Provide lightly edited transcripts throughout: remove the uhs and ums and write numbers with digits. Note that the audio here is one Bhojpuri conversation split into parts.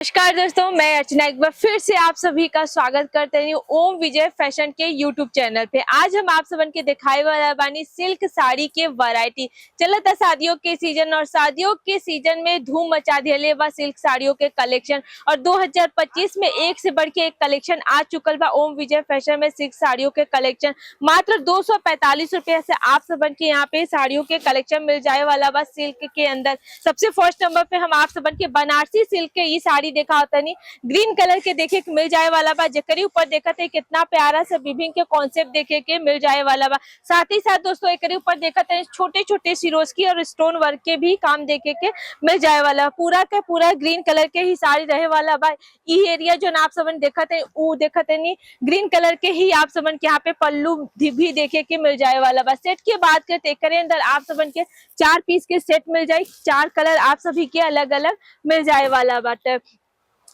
नमस्कार दोस्तों, मैं अर्चना एक बार फिर से आप सभी का स्वागत करते हैं ओम विजय फैशन के यूट्यूब चैनल पे। आज हम आप सबन के दिखाए वाला बानी सिल्क साड़ी के वैरायटी। चलत है शादियों के सीजन और शादियों के सीजन में धूम मचा दिले बा सिल्क साड़ियों के कलेक्शन। और 2025 में एक से बढ़ के एक कलेक्शन आ चुकल बा ओम विजय फैशन में सिल्क साड़ियों के कलेक्शन। मात्र 245 रुपये से आप सबन के यहाँ पे साड़ियों के कलेक्शन मिल जाए वाला बा सिल्क के अंदर। सबसे फर्स्ट नंबर पे हम आप सबन के बनारसी सिल्क के ये साड़ी देखा होता नहीं ग्रीन कलर के देखे के मिल जाए वाला बा। जकरी ऊपर देखा थे कितना प्यारा सा विभिन्न के कॉन्सेप्ट देखे के मिल जाए वाला बा। साथ ही साथ दोस्तों एकरी ऊपर देखा थे छोटे छोटे सिरोस्की और स्टोन वर्क के भी काम देखे के मिल जाए वाला। पूरा के पूरा ग्रीन कलर के ही साड़ी रहे वाला बा। ई एरिया जो आप सबन देखा थे वो देखा थे नहीं ग्रीन कलर के ही आप सबन के यहाँ पे पल्लू भी देखे के मिल जाए वाला बा। सेट की बात करते एकरे अंदर आप सबन के 4 पीस के सेट मिल जाए। 4 कलर आप सभी के अलग अलग मिल जाए वाला बाटे।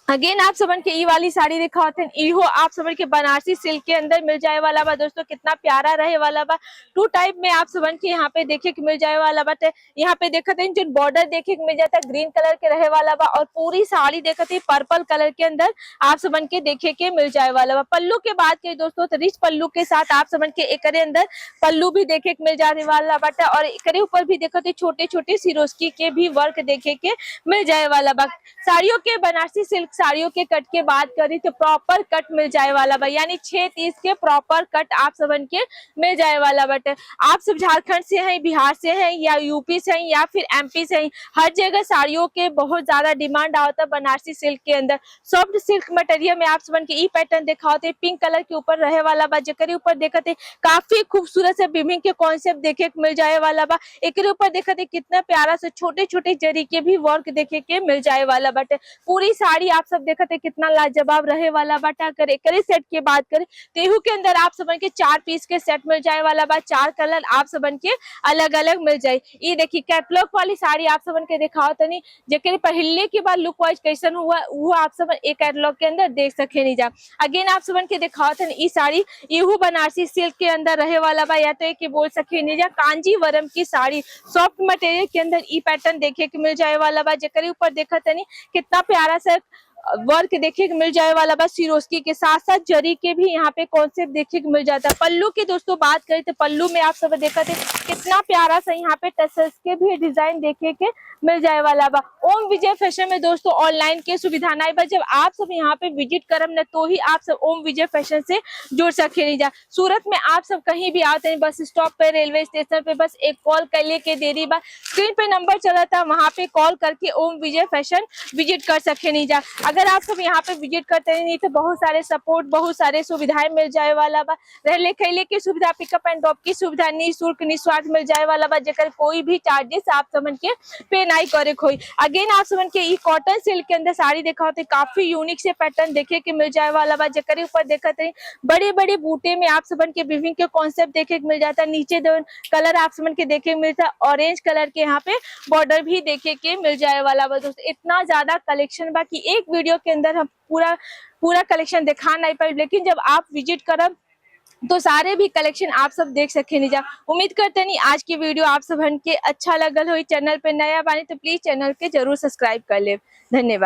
अगेन आप सबन के ई वाली साड़ी दिखा होते हैं इहो आप सबन के बनारसी सिल्क के अंदर मिल जाए वाला बा। दोस्तों कितना प्यारा रहे वाला बा। 2 टाइप में आप सबन के यहाँ पे देखे के मिल जाए वाला बा। यहाँ पे देखते हैं जो बॉर्डर देखे के मिल जाता है ग्रीन कलर के रहे वाला बा और पूरी साड़ी देखते हैं पर्पल कलर के अंदर आप सबन के देखे के मिल जाए वाला बा। पल्लू के बात करें दोस्तों तो रिच पल्लू के साथ आप सबन के एकरे अंदर पल्लू भी देखे के मिल जाने वाला बाटे। और एकरे ऊपर भी देखते छोटे छोटे सिरोस्की के भी वर्क देखे के मिल जाए वाला बा। साड़ियों के बनारसी सिल्क साड़ियों के कट के बात करी तो प्रॉपर कट मिल जाए वाला बा, यानी 6 के प्रॉपर कट आप सबन के मिल जाए वाला बटे। आप सब झारखंड से हैं, बिहार से हैं या यूपी से हैं या फिर एमपी से हैं, हर जगह साड़ियों के बहुत ज्यादा डिमांड आता है बनारसी सिल्क के अंदर। सॉफ्ट सिल्क मटेरियल में आप सबन के ई पैटर्न देखा होते पिंक कलर के ऊपर रहे वाला बा। जेकरे ऊपर देखते काफी खूबसूरत से विभिन्न के कॉन्सेप्ट देखे के मिल जाए वाला बा। एकरे ऊपर देखते कितना प्यारा से छोटे छोटे जरी के भी वर्क देखे के मिल जाए वाला बटे। पूरी साड़ी आप सब देखते कितना लाजवाब रहे वाला बाटा। करे करे सेट की बात करें तेहू के अंदर आप सबन के 4 पीस के सेट मिल जाए वाला बा। 4 कलर आप सबन के अलग अलग मिल जाए। ये देखिए कैटलॉग वाली साड़ी आप सबन के दिखाओ तनी जेकरे पहले के बाद लुक वाइज कैसन हुआ वो आप सबन एक कैटलॉग के अंदर देख सके नहीं जा। अगेन आप सबन के दिखाओ तनी ई साड़ी इहू बनारसी सिल्क के अंदर रहे वाला बा, या तो एक बोल सके नहीं जा कांजीवरम की साड़ी सॉफ्ट मटेरियल के अंदर ई पैटर्न देखे के मिल जाए वाला बा। जेकरे ऊपर देखा तनी कितना प्यारा सा वर्क देखे को मिल जाए वाला बा। सिरोस्की के साथ साथ जरी के भी यहाँ पे कॉन्सेप्ट देखे को मिल जाता है। पल्लू की दोस्तों बात करें तो पल्लू में आप सब देखा थे कितना प्यारा सा यहाँ पे टसल्स के भी डिजाइन देखे के मिल जाए वाला बा। ओम विजय फैशन में दोस्तों ऑनलाइन के सुविधा नहीं बा। जब आप सब यहाँ पे विजिट करम न तो ही आप सब ओम विजय फैशन से जुड़ सके नहीं जा। सूरत में आप सब कहीं भी आते हैं बस स्टॉप पे रेलवे स्टेशन पे बस एक कॉल कर ले के देरी बा। स्क्रीन पे नंबर चला था वहां पे कॉल करके ओम विजय फैशन विजिट कर सके नहीं जा। अगर आप सब यहाँ पे विजिट करते नहीं तो बहुत सारे सपोर्ट बहुत सारे सुविधाएं मिल जाए वाला बा। रहले खैले की सुविधा पिकअप एंड ड्रॉप की सुविधा निःशुल्क निस्वार्थ मिल जाए वाला बा। जेकर कोई भी चार्जेस आप समझ के पे नहीं करे कोई। अगेन आप समझ के ई कॉटन सिल्क के अंदर साड़ी देखा होते काफी यूनिक से पैटर्न देखे के मिल जाए वाला बा। जेकर ऊपर देखते बड़े बड़े बूटे में आप सबन के विभिन्न के कॉन्सेप्ट देखे के मिल जाता है। नीचे दो कलर आप समझ के देखे के मिलता है, ऑरेंज कलर के यहाँ पे बॉर्डर भी देखे के मिल जाए वाला बा। दोस्तों इतना ज्यादा कलेक्शन बा कि एक वीडियो के अंदर हम पूरा कलेक्शन दिखा नहीं पाए, लेकिन जब आप विजिट करब तो सारे भी कलेक्शन आप सब देख सके नहीं जा। उम्मीद करते नहीं आज की वीडियो आप सब के अच्छा लगल हो। चैनल पे नया बानी तो प्लीज चैनल के जरूर सब्सक्राइब कर ले। धन्यवाद।